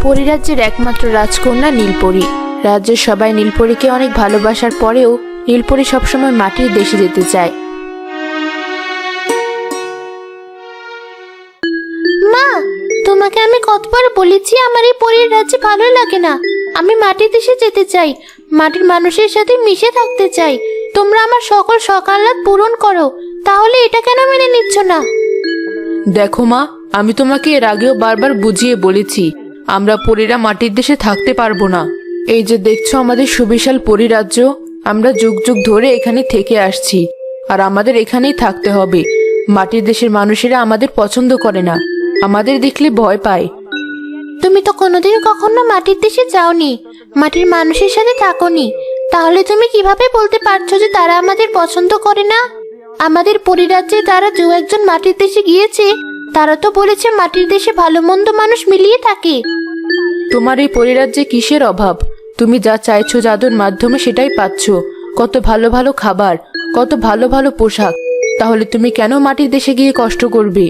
পরিরাজ্যের একমাত্র রাজকন্যা নীলপরি। রাজ্যের সবাই নীলপরিকে অনেক ভালোবাসার পরেও নীলপরি সবসময় মাটির দেশে যেতে চায়। মা, তোমাকে আমি কতবার বলেছি আমার এই পরীর রাজ্যে ভালো লাগে না। আমি মাটির দেশে যেতে চাই, মাটির মানুষের সাথে মিশে থাকতে চাই। তোমরা আমার সকল শখ-আহ্লাদ পূরণ করো, তাহলে এটা কেন মেনে নিচ্ছ না? দেখো মা, আমি তোমাকে এর আগেও বারবার বুঝিয়ে বলেছি আমরা পরীরা মাটির দেশে থাকতে পারবো না। এই যে দেখছো আমাদের সুবিশাল পরিরাজ্য, আমরা যুগ যুগ ধরে এখানে থেকে আসছি, আর আমাদের এখানেই থাকতে হবে। মাটির দেশের মানুষেরা আমাদের পছন্দ করে না, আমাদের দেখলে ভয় পায়। তুমি তো কোনোদিন কখনো মাটির দেশে যাওনি, মাটির মানুষের সাথে থাকোনি, তাহলে তুমি কিভাবে বলতে পারছো যে তারা আমাদের পছন্দ করে না? আমাদের পরিরাজ্যে তারা যে একজন মাটির দেশে গিয়েছে, তারা তো বলেছে মাটির দেশে ভালো মন্দ মানুষ মিলিয়ে থাকে। তোমার এই পরিরাজ্যে কিসের অভাব? তুমি যা চাইছো জাদুর মাধ্যমে সেটাই পাচ্ছ। কত ভালো ভালো খাবার, কত ভালো ভালো পোশাক, তাহলে তুমি কেন মাটির দেশে গিয়ে কষ্ট করবে?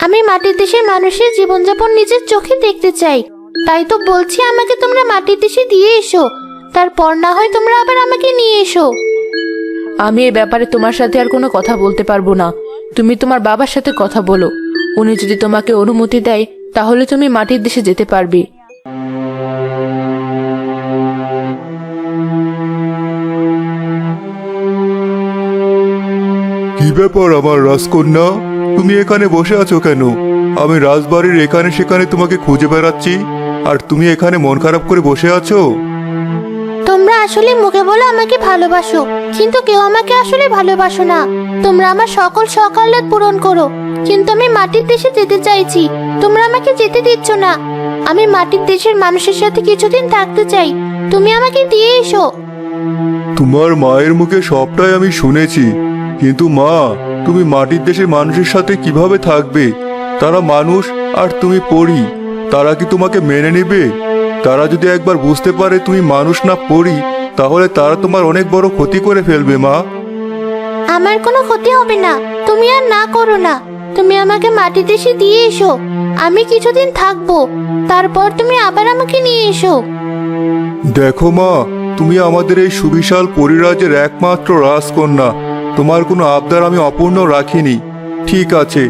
আমি মাটির দেশের মানুষের জীবনযাপন নিজের চোখে দেখতে চাই, তাই তো বলছি আমাকে তোমরা মাটির দেশে দিয়ে এসো, তারপর না হয় তোমরা আবার আমাকে নিয়ে এসো। আমি এ ব্যাপারে তোমার সাথে আর কোনো কথা বলতে পারবো না। তুমি তোমার বাবার সাথে কথা বলো, উনি যদি তোমাকে অনুমতি দেয় তাহলে তুমি মাটির দেশে যেতে পারবে। কি ব্যাপার আমার রাজকন্যা, তুমি এখানে বসে আছো কেন? আমি রাজবাড়ির এখানে সেখানে তোমাকে খুঁজে বেড়াচ্ছি, আর তুমি এখানে মন খারাপ করে বসে আছো। তোমরা আসলে মুখে বলে আমাকে ভালোবাসো, কিন্তু কেউ আমাকে আসলে ভালোবাসো না। তোমরা আমার সকল শখ-আহ্লাদ পূরণ করো, কিন্তু আমি মাটির দেশে যেতে চাইছি, তোমরা আমাকে যেতে দিচ্ছ না। আমি মাটির দেশের মানুষের সাথে কিছুদিন থাকতে চাই, তুমি আমাকে দিয়ে এসো। তোমার মায়ের মুখে সবটাই আমি শুনেছি, কিন্তু মা, তুমি মাটির দেশের মানুষের সাথে কিভাবে থাকবে? তারা মানুষ আর তুমি পরী, তারা কি তোমাকে মেনে নেবে? তারা যদি একবার বুঝতে পারে তুমি মানুষ না পরী, তাহলে তারা তোমার অনেক বড় ক্ষতি করে ফেলবে মা। আমার কোনো ক্ষতি হবে না, তুমি আর না করো না। তুমি আমাকে মাটির দেশে দিয়ে এসো, আমি কিছুদিন থাকবো, তারপর তুমি আবার আমাকে নিয়ে এসো। দেখো মা, তুমি আমাদের এই সুবিশাল পরিরাজ্যের একমাত্র রাজকন্যা, তোমার কোনো আবদার আমি অপূর্ণ রাখিনি। ঠিক আছে,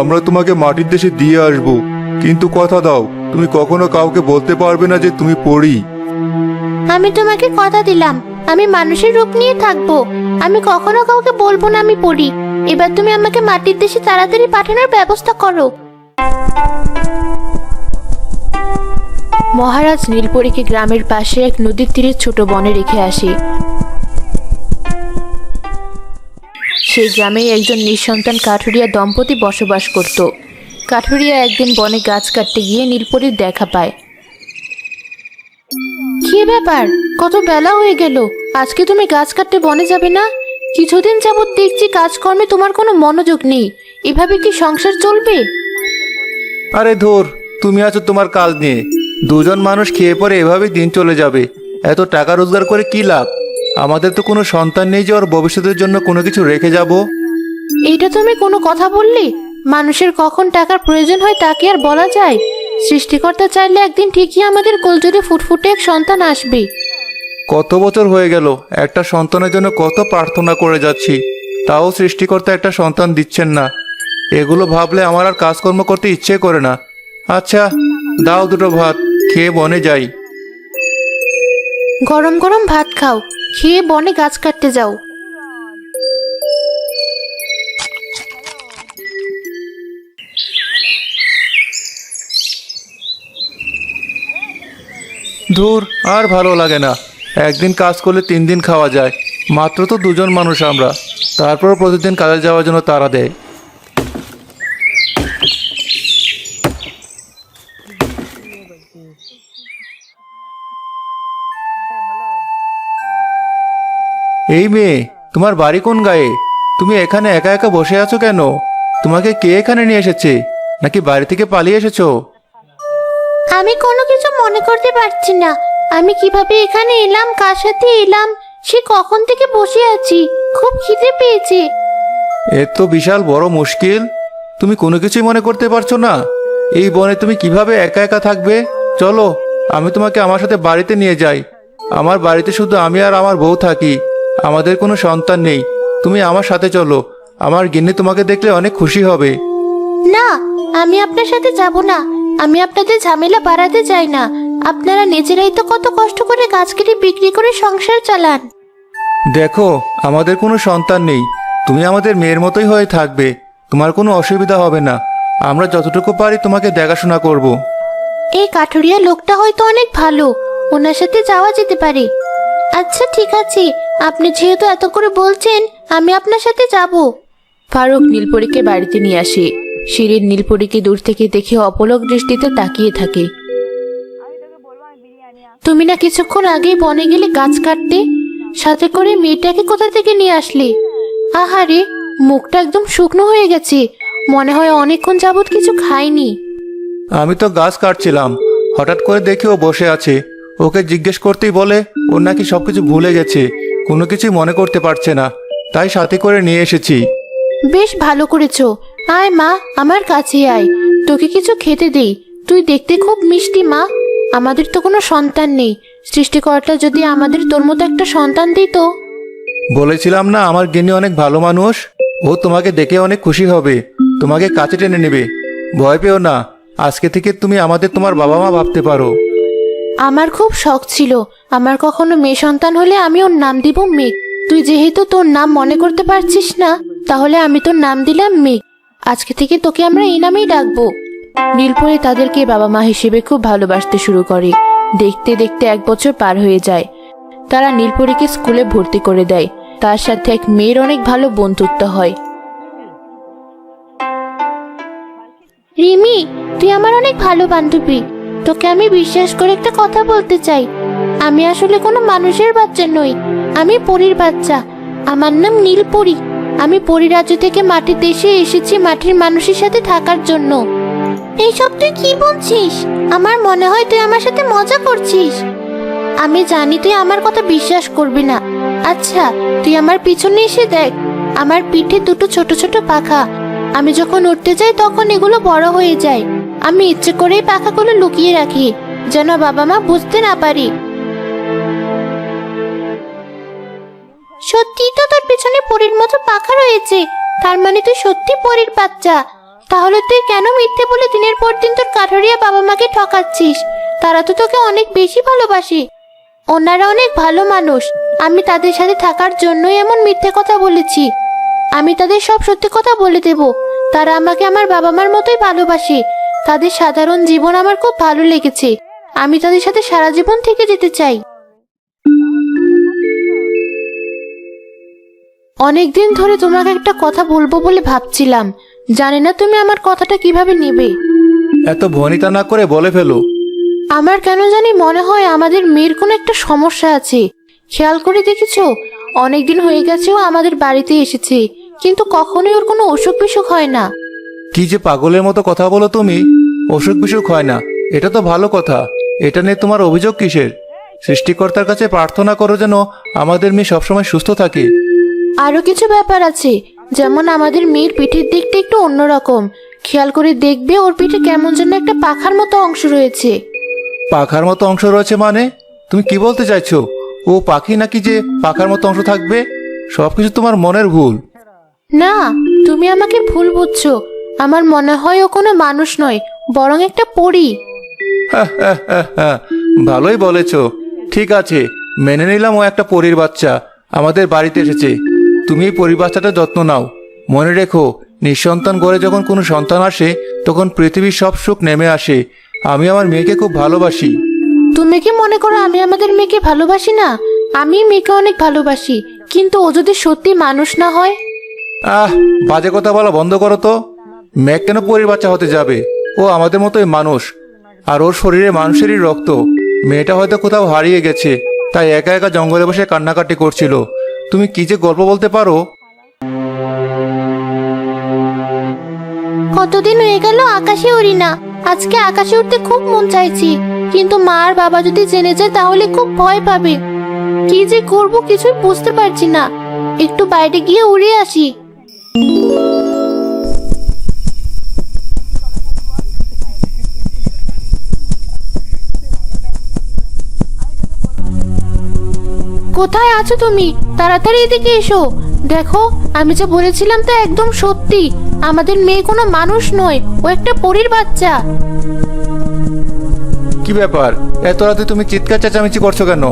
আমরা তোমাকে মাটির দেশে দিয়ে আসব, কিন্তু কথা দাও তুমি কখনো কাউকে বলতে পারবে না যে তুমি পরী। আমি তোমাকে কথা দিলাম, আমি মানুষের রূপ নিয়ে থাকবো, আমি কখনো কাউকে বলবো না আমি পড়ি। এবার তুমি আমাকে মাটির দেশে তাড়াতাড়ি পাঠানোর ব্যবস্থা করো। মহারাজ নীলপরীকে গ্রামের পাশে এক নদীর তীরে ছোট বনে রেখে আসে। সেই গ্রামে একজন নিঃসন্তান কাঠুরিয়া দম্পতি বসবাস করত। কাঠুরিয়া একদিন বনে গাছ কাটতে গিয়ে নীলপরীর দেখা পায়। কি ব্যাপার, কত বেলা হয়ে গেল, আজকে তুমি গাছ কাটতে বনে যাবে না? কিছুদিন যাবত দেখছি কাজকর্মে তোমার কোনো মনোযোগ নেই, এভাবে কি সংসার চলবে? আরে ধুর, তুমি আছো তোমার কাজ নিয়ে। দুজন মানুষ খেয়ে পরে এভাবেই দিন চলে যাবে। এত টাকা রোজগার করে কি লাভ? আমাদের তো কোনো সন্তান নেই যে ওর ভবিষ্যতের জন্য কোনো কিছু রেখে যাব। এইটা তুমি কোনো কথা বললে? মানুষের কখন টাকার প্রয়োজন হয় তা কি আর বলা যায়? সৃষ্টিকর্তা চাইলে একদিন ঠিকই আমাদের কোলজোড়ে ফুটফুটে এক সন্তান আসবে। কত বছর হয়ে গেল একটা সন্তানের জন্য কত প্রার্থনা করে যাচ্ছি, তাও সৃষ্টিকর্তা একটা সন্তান দিচ্ছেন না। এগুলো ভাবলে আমার আর কাজকর্ম করতে ইচ্ছে করে না। আচ্ছা, দাও দুটো ভাত, খেয়ে বনে যাই। গরম গরম ভাত খাও, খেয়ে বনে গাছ কাটতে যাও। ধুর, আর ভালো লাগে না। একদিন কাজ করলে 3 দিন খাওয়া যায়, মাত্র তো দুজন মানুষ আমরা, তারপর প্রতিদিন কাজে যাওয়ার জন্য তাড়া দেয়। এই মেয়ে, তোমার বাড়ি কোন গায়ে? তুমি এখানে একা একা বসে আছো কেন? তোমাকে কে এখানে নিয়ে এসেছে? নাকি বাড়ি থেকে পালিয়ে এসেছো? আমি কোনো কিছু মনে করতে পারছি না, আমি কিভাবে এখানে এলাম, কার সাথে এলাম, সে কখন থেকে বসে আছি, খুব খিদে পেয়েছে। এ তো বিশাল বড় মুশকিল। তুমি কোনো কিছুই মনে করতে পারছো না? এই বনে তুমি কিভাবে একা একা থাকবে? চলো, আমি তোমাকে আমার সাথে বাড়িতে নিয়ে যাই। আমার বাড়িতে শুধু আমি আর আমার বউ থাকি, আমাদের কোনো সন্তান নেই। তুমি আমার সাথে চলো, আমার গিন্নি তোমাকে দেখলে অনেক খুশি হবে। না, আমি আপনার সাথে যাব না। আমি আপনাদের ঝামেলা বাড়াতে চাই না। আপনারা নিজেরাই তো কত কষ্ট করে গাছ কেটে বিক্রি করে সংসার চালান। দেখো, আমাদের কোনো সন্তান নেই, তুমি আমাদের মেয়ের মতোই হয়ে থাকবে, তোমার কোনো অসুবিধা হবে না। আমরা যতটুকু পারি তোমাকে দেখাশোনা করব। এই কাঠুরিয়া লোকটা হয়তো অনেক ভালো, ওনার সাথে যাওয়া যেতে পারে। আচ্ছা ঠিক আছে, আপনি যেহেতু এত করে বলছেন, আমি আপনার সাথে যাব। ফারুক নীলপরীকে বাড়িতে নিয়ে আসে। শিরিন নীলপরীকে দূর থেকে দেখে অপলক দৃষ্টিতে তাকিয়ে থাকে। তুমি না কিছুক্ষণ আগেই বনে গেলে গাছ কাটতে, সাথে করে মেয়েটাকে কোথা থেকে নিয়ে আসলে? আহারে, মুখটা একদম শুকনো হয়ে গেছে, মনে হয় অনেকক্ষণ যাবত কিছু খায়নি। আমি তো গাছ কাটছিলাম, হঠাৎ করে দেখে ও বসে আছে। ওকে জিজ্ঞেস করতেই বলে ও নাকি সবকিছু ভুলে গেছে, কোনো কিছুই মনে করতে পারছে না, তাই সাথে করে নিয়ে এসেছি। বেশ ভালো করেছো। আয় মা, আমার কাছে আয়, তোকে কিছু খেতে দেই। তুই দেখতে খুব মিষ্টি মা। আমাদের তো কোনো সন্তান নেই, সৃষ্টিকর্তা যদি আমাদের তোর মতো একটা সন্তান দিত। বলেছিলাম না আমার গিন্নি অনেক ভালো মানুষ, ও তোমাকে দেখে অনেক খুশি হবে, তোমাকে কাছে টেনে নেবে। ভয় পেও না, আজকে থেকে তুমি আমাদের তোমার বাবা মা ভাবতে পারো। আমার খুব শখ ছিল, আমার কখনো মেয়ে সন্তান হলে আমি ওর নাম দিব মেঘ। তুই যেহেতু তোর নাম মনে করতে পারছিস না, তাহলে আমি তোর নাম দিলাম মেঘ। আজকে থেকে তোকে আমরা এই নামেই ডাকবো। নীলপরী তাদেরকে বাবা মা হিসেবে খুব ভালোবাসতে শুরু করে। দেখতে দেখতে 1 বছর পার হয়ে যায়। তারা নীলপরীকে স্কুলে ভর্তি করে দেয়। তার সাথে এক মেয়ের অনেক ভালো বন্ধুত্ব হয়। রিমি, তুই আমার অনেক ভালো বান্ধবী। তোকে আমি বিশ্বাস করে একটা কথা বলতে চাই। আমি আসলে কোনো মানুষের বাচ্চা নই, আমি পরীর বাচ্চা। আমার নাম নীলপরী। আমি পরীরাজ্য থেকে মাটির দেশে এসেছি মাটির মানুষের সাথে থাকার জন্য। এইসব তুই কি বলছিস? আমার মনে হয় তুই আমার সাথে মজা করছিস। আমি জানি তুই আমার কথা বিশ্বাস করবি না। আচ্ছা, তুই আমার পিছনে এসে দেখ, আমার পিঠে দুটো ছোট ছোট পাখা। আমি যখন উঠতে যাই তখন এগুলো বড় হয়ে যায়। আমি ইচ্ছে করেই পাখাগুলো লুকিয়ে রাখি, যেন বাবা মা বুঝতে না পারি। সত্যি তো তোর পিছনে পরীর মতো পাখা রয়েছে, তার মানে তুই সত্যি পরীর বাচ্চা। তাহলে তুই কেন মিথ্যে বলে দিনের পর দিন তোর কাঠুরিয়া বাবা মাকে ঠকাচ্ছিস? তারা তো তোকে অনেক বেশি ভালোবাসে, ওনারা অনেক ভালো মানুষ। আমি তাদের সাথে থাকার জন্যই এমন মিথ্যে কথা বলেছি। আমি তাদের সব সত্যি কথা বলে দেব। তারা আমাকে আমার বাবা মার মতোই ভালোবাসে। তাদের সাধারণ জীবন আমার খুব ভালো লেগেছে। আমি তাদের সাথে সারা জীবন থেকে যেতে চাই। অনেকদিন ধরে তোমাকে একটা কথা বলবো বলে ভাবছিলাম, জানি না তুমি আমার কথাটা কিভাবে নেবে। এত ভনিতা না করে বলে ফেলো। আমার কেন জানি মনে হয় আমাদের মেয়ের কোনো একটা সমস্যা আছে। খেয়াল করে দেখেছো, অনেকদিন হয়ে গেছে ও আমাদের বাড়িতে এসেছে, কিন্তু কখনোই ওর কোনো অসুখ বিসুখ হয় না। কি যে পাগলের মতো কথা বলো তুমি, অসুখ বিসুখ হয় না, এটা তো ভালো কথা। এটা নিয়ে তোমার অভিযোগ কিসের? সৃষ্টিকর্তার কাছে প্রার্থনা করো যেন আমাদের মেয়ে সবসময় সুস্থ থাকে। আরো কিছু ব্যাপার আছে, যেমন আমাদের মেয়ের পিঠের দিকটা একটু অন্যরকম। খেয়াল করে দেখবে, ওর পিঠে কেমন যেন একটা পাখার মতো অংশ রয়েছে। পাখার মতো অংশ রয়েছে মানে? তুমি কি বলতে চাইছো? ও পাখি নাকি যে পাখার মতো অংশ থাকবে? সবকিছু তোমার মনের ভুল। না, তুমি আমাকে ভুল বুঝছো। আমার মনে হয় ও কোনো মানুষ নয়, বরং একটা পরী। ভালোই বলেছ। ঠিক আছে, মেনে নিলাম ও একটা পরীর বাচ্চা আমাদের বাড়িতে এসেছে। তুমি এই পরীর বাচ্চাটার যত্ন নাও। মনে রেখো, নিঃসন্তান ঘরে যখন কোনো সন্তান আসে তখন পৃথিবীর সব সুখ নেমে আসে। আমি আমার মেয়েকে খুব ভালোবাসি। তুমি কি মনে করো আমি আমাদের মেয়েকে ভালোবাসি না? আমি মেয়েকে অনেক ভালোবাসি, কিন্তু ও যদি সত্যি মানুষ না হয়? বাজে কথা বলা বন্ধ করো তো। মেঘ কেন পরীর বাচ্চা হতে যাবে? ও আমাদের মতোই মানুষ, আর ওর শরীরে মানুষেরই রক্ত। মেয়েটা হয়তো কোথাও হারিয়ে গেছে, তাই একা একা জঙ্গলে বসে কান্নাকাটি করছিল। তুমি কি যে গল্প বলতে পারো! কতদিন হয়ে গেল আকাশে উড়ি না। আজকে আকাশে উঠতে খুব মন চাইছি, কিন্তু মা আর বাবা যদি জেনে যায় তাহলে খুব ভয় পাবে। কি যে করব কিছুই বুঝতে পারছি না। একটু বাইরে গিয়ে উড়ে আসি। কোথায় আছো তুমি? তাড়াতাড়ি এদিকে এসো। দেখো, আমি যা বলেছিলাম তা একদম সত্যি। আমাদের মেয়ে কোনো মানুষ নয়, ও একটা পরীর বাচ্চা। কি ব্যাপার, এত রাতে তুমি চিৎকার চেঁচামেচি করছো কেন?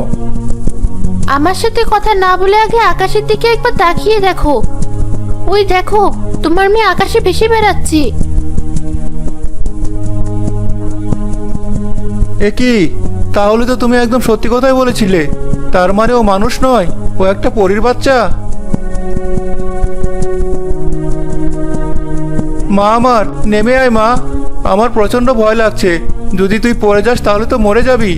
আমার সাথে কথা না বলে আগে আকাশের দিকে একবার তাকিয়ে দেখো। ওই দেখো, তোমার মেয়ে আকাশে ভেসে বেড়াচ্ছে। এ কি, তাহলে তো তুমি একদম সত্যি কথাই বলেছিলে। তার মানে ও মানুষ নয়, ও একটা পরীর বাচ্চা। মা আমার, নেমে আয় মা। আমার প্রচন্ড ভয় লাগছে, যদি তুই পড়ে যাস তাহলে তো মরে যাবি।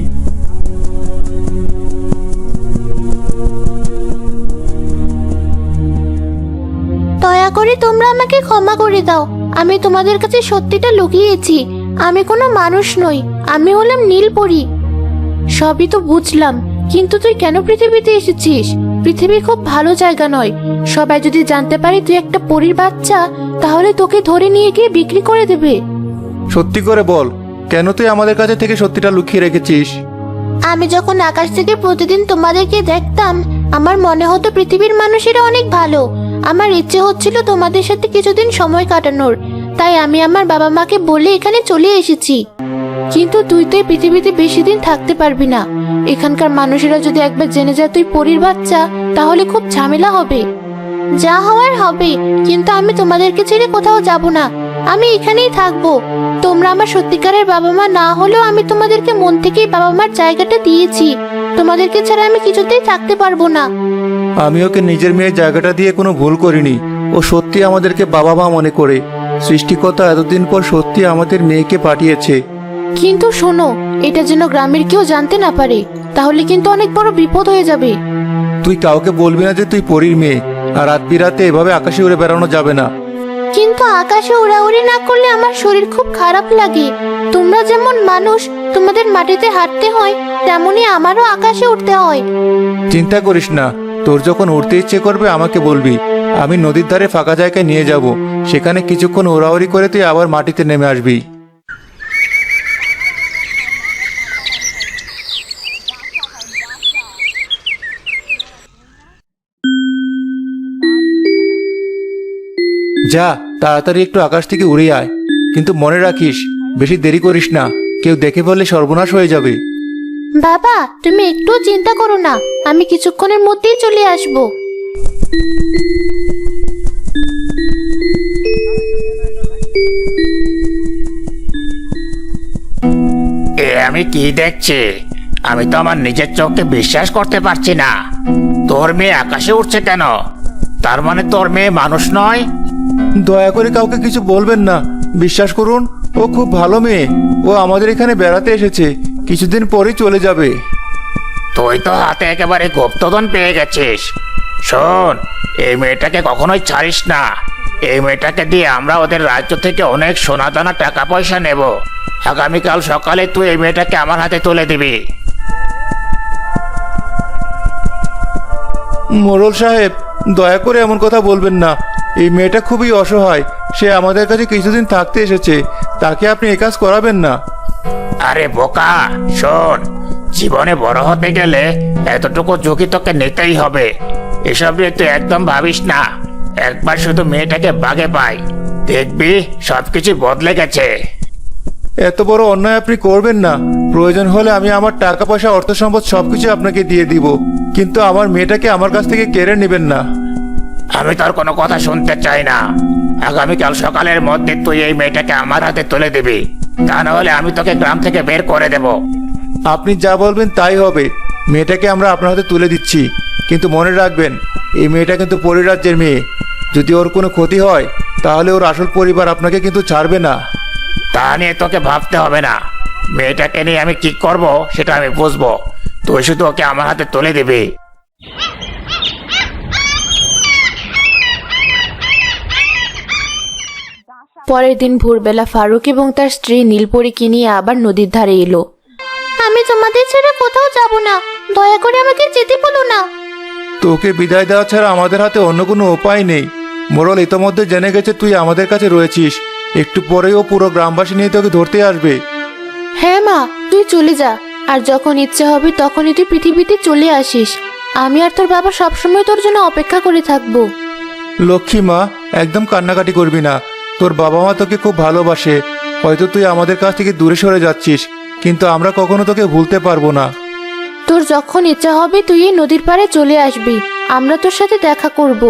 দয়া করে তোমরা আমাকে ক্ষমা করে দাও। আমি তোমাদের কাছে সত্যিটা লুকিয়েছি। আমি কোনো মানুষ নই, আমি হলাম নীলপরী। সবই তো বুঝলাম, কিন্তু তুই কেন পৃথিবীতে এসেছিস? পৃথিবী খুব ভালো জায়গা নয়। সবাই যদি জানতে পারে তুই একটা পরীর বাচ্চা, তাহলে তোকে ধরে নিয়ে গিয়ে বিক্রি করে দেবে। সত্যি করে বল, কেন তুই আমাদের কাছে থেকে সত্যিটা লুকিয়ে রেখেছিস? আমি যখন আকাশ থেকে প্রতিদিন তোমাদেরকে দেখতাম, আমার মনে হতো পৃথিবীর মানুষেরা অনেক ভালো। আমার ইচ্ছে হচ্ছিল তোমাদের সাথে কিছুদিন সময় কাটানোর, তাই আমি আমার বাবা মাকে বলে এখানে চলে এসেছি। কিন্তু তুই তো এই পৃথিবীতে বেশি দিন থাকতে পারবি না। এখানকার মানুষেরা যদি একবার জেনে যায় তুই পরীর বাচ্চা, তাহলে খুব ঝামেলা হবে। যা হওয়ার হবে, কিন্তু আমি তোমাদেরকে ছেড়ে কোথাও যাব না। আমি এখানেই থাকবো। তোমরা আমার সত্যিকারের বাবা মা না হলেও আমি তোমাদেরকে মন থেকেই বাবা মার জায়গাটা দিয়েছি। তোমাদেরকে ছাড়া আমি কিছুতেই থাকতে পারবো না। আমি ওকে নিজের মেয়ের জায়গাটা দিয়ে কোনো ভুল করিনি। ও সত্যি আমাদেরকে বাবা মা মনে করে। সৃষ্টিকর্তা এতদিন পর সত্যি আমাদের মেয়েকে পাঠিয়েছে। কিন্তু শোনো, এটা যেন গ্রামের কেউ জানতে না পারে, তাহলে কিন্তু অনেক বড় বিপদ হয়ে যাবে। তুই কাউকে বলবি না যে তুই পরীর মেয়ে, আর রাত বিরাতে এভাবে আকাশে উড়ে বেড়ানো যাবে না। কিন্তু আকাশে উড়াউড়ি না করলে আমার শরীর খুব খারাপ লাগে। তোমরা যেমন মানুষ, তোমাদের মাটিতে হাঁটতে হয়, তেমনি আমারও আকাশে উঠতে হয়। চিন্তা করিস না, তোর যখন উড়তে ইচ্ছে করবে আমাকে বলবি। আমি নদীর ধারে ফাঁকা জায়গায় নিয়ে যাব, সেখানে কিছুক্ষণ ওড়াউড়ি করে তুই আবার মাটিতে নেমে আসবি। যা, তাড়াতাড়ি একটু আকাশ থেকে উড়ে আয়। কিন্তু মনে রাখিস, বেশি দেরি করিস না, কেউ দেখে ফেললে সর্বনাশ হয়ে যাবে। বাবা, তুমি একটু চিন্তা করো না, আমি কিছুক্ষণের মধ্যেই চলে আসবো। এ আমি কি দেখছি? আমি তো আমার নিজের চোখকে বিশ্বাস করতে পারছি না। তোর মেয়ে আকাশে উঠছে কেন? তার মানে তোর মেয়ে মানুষ নয়? দয়া করে কাউকে কিছু বলবেন না, বিশ্বাস করুন, ও খুব ভালো মেয়ে। ও আমাদের এখানে বেড়াতে এসেছে, কিছুদিন পরেই চলে যাবে। তুই তো হাতে একেবারে গুপ্তধন পেয়ে গেছিস। শোন, এই মেয়েটাকে কখনোই ছাড়িস না। এই মেয়েটাকে দিয়ে আমরা ওদের রাজ্য থেকে অনেক সোনা দানা টাকা পয়সা নেব। আগামীকাল সকালে তুই এই মেয়েটাকে আমার হাতে তুলে দিবি। মোড়ল সাহেব, দয়া করে এমন কথা বলবেন না। এই মেয়েটা খুবই অসহায়, সে আমাদের কাছে কিছুদিন থাকতে এসেছে, তাকে আপনি এ কাজ করাবেন না। আরে বোকা, শোন, জীবনে বড় হতে গেলে এতটুকু ঝুঁকি তোকে নিতেই হবে। এসব নিয়ে তুই একদম ভাবিস না। একবার শুধু মেয়েটাকে বাগে পাই, দেখবি সবকিছু বদলে গেছে। এত বড় অন্যায় আপনি করবেন না। প্রয়োজন হলে আমি আমার টাকা পয়সা অর্থ সম্পদ সবকিছু আপনাকে দিয়ে দিব, কিন্তু আমার মেয়েটাকে আমার কাছ থেকে কেড়ে নেবেন না। আমি তোর কোনো কথা শুনতে চাই না। আগামীকাল সকালের মধ্যে তুই এই মেয়েটাকে আমার হাতে তুলে দিবি, তা না হলে আমি তোকে গ্রাম থেকে বের করে দেব। আপনি যা বলবেন তাই হবে। মেয়েটাকে আমরা আপনার হাতে তুলে দিচ্ছি, কিন্তু মনে রাখবেন, এই মেয়েটা কিন্তু পরিরাজ্যের মেয়ে। যদি ওর কোনো ক্ষতি হয়, তাহলে ওর আসল পরিবার আপনাকে কিন্তু ছাড়বে না। তা নিয়ে তোকে ভাবতে হবে না। মেয়েটাকে নিয়ে আমি কি করব সেটা আমি বুঝবো। তুই শুধু ওকে আমার হাতে তুলে দিবি। পরের দিন ভোরবেলা ফারুক এবং তার স্ত্রী নীলপরীকে নিয়ে আবার নদীর ধারে এলো। আমি তোমাদের ছেড়ে কোথাও যাব না, দয়া করে আমাকে যেতে বলো না। তোকে বিদায় দেওয়া ছাড়া আমাদের হাতে অন্য কোনো উপায় নেই। মোড়ল ইতোমধ্যে জেনে গেছে তুই আমাদের কাছে রয়েছিস। একটু পরেই ও পুরো গ্রামবাসী নিয়ে তোকে ধরতে আসবে। হ্যাঁ মা, তুই চলে যা, আর যখন ইচ্ছে হবে তখনই তুই পৃথিবীতে চলে আসিস। আমি আর তোর বাবা সবসময় তোর জন্য অপেক্ষা করে থাকবো। লক্ষ্মী মা, একদম কান্নাকাটি করবি না। তোর বাবা মা তোকে খুব ভালোবাসে। হয়তো তুই আমাদের কাছ থেকে দূরে সরে যাচ্ছিস, কিন্তু আমরা কখনো তোকে ভুলতে পারবো না। তোর যখন ইচ্ছা হবে তুই এই নদীর পাড়ে চলে আসবি, আমরা তোর সাথে দেখা করব।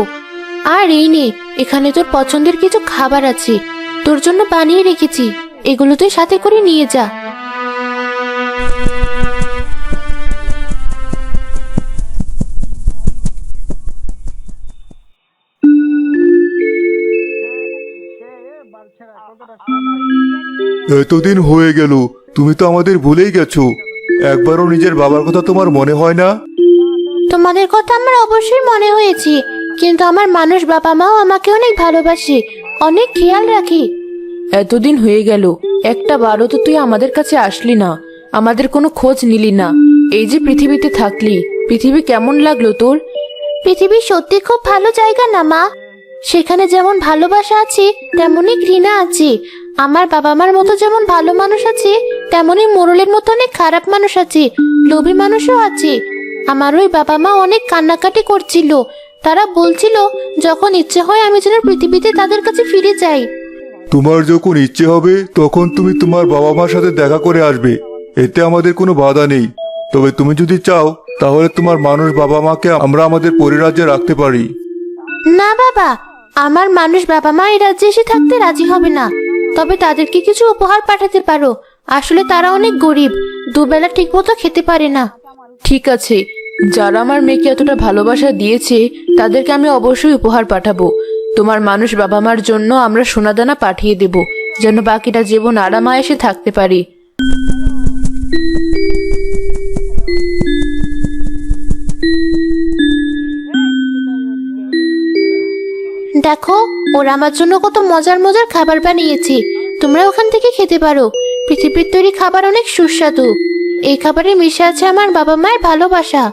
আর এই নে, এখানে তোর পছন্দের কিছু খাবার আছে, তোর জন্য বানিয়ে রেখেছি, এগুলো তুই সাথে করে নিয়ে যা। এতদিন হয়ে গেল, তুমি তো আমাদের ভুলেই গেছো। একবারও নিজের বাবার কথা তোমার মনে হয় না? তোমাদের কথা আমার অবশ্যই মনে হয়েছে, কিন্তু আমার মানুষ বাবা মাও আমাকে অনেক ভালোবাসে, অনেক খেয়াল রাখে। এতদিন হয়ে গেল, একটা বারও তো তুই আমাদের কাছে আসলি না, আমাদের কোনো খোঁজ নিলি না। এই যে পৃথিবীতে থাকলি, পৃথিবী কেমন লাগলো তোর? পৃথিবী সত্যি খুব ভালো জায়গা না মা? সেখানে যেমন ভালোবাসা আছে তেমনই ঘৃণা আছে। আমার বাবা মার মতো যেমন ভালো মানুষ আছে, তেমনই মোড়লের মতো অনেক খারাপ মানুষ আছে, লোভী মানুষও আছে। আমার ওই বাবা মা অনেক কান্নাকাটি করছিল, তারা বলছিল যখন ইচ্ছে হয় আমি যেন পৃথিবীতে তাদের কাছে ফিরে যাই। তোমার যখন ইচ্ছে হবে তখন তুমি তোমার বাবা মার সাথে দেখা করে আসবে, এতে আমাদের কোনো বাধা নেই। তবে তুমি যদি চাও তাহলে তোমার মানুষ বাবা মাকে আমরা আমাদের পরিরাজ্যে রাখতে পারি। না বাবা, আমার মানুষ বাবা মা এই রাজ্যে এসে থাকতে রাজি হবে না। তবে তাদেরকে কিছু উপহার পাঠাতে পারো, আসলে তারা অনেক গরিব, দুবেলা ঠিকমতো খেতে পারে না। ঠিক আছে, যারা আমার মেয়েকে এতটা ভালোবাসা দিয়েছে তাদেরকে আমি অবশ্যই উপহার পাঠাবো। তোমার মানুষ বাবা মার জন্য আমরা সোনাদানা পাঠিয়ে দেব, যেন বাকিটা জীবন আরামায়েশে থাকতে পারি। দেখো, ওরা আমার জন্য কত মজার মজার খাবার বানিয়েছে, তোমরা ওখান থেকে খেতে পারো। পৃথিবীর তৈরি খাবার অনেক সুস্বাদু, এই খাবারে মিশে আছে আমার বাবা মায়ের ভালোবাসা।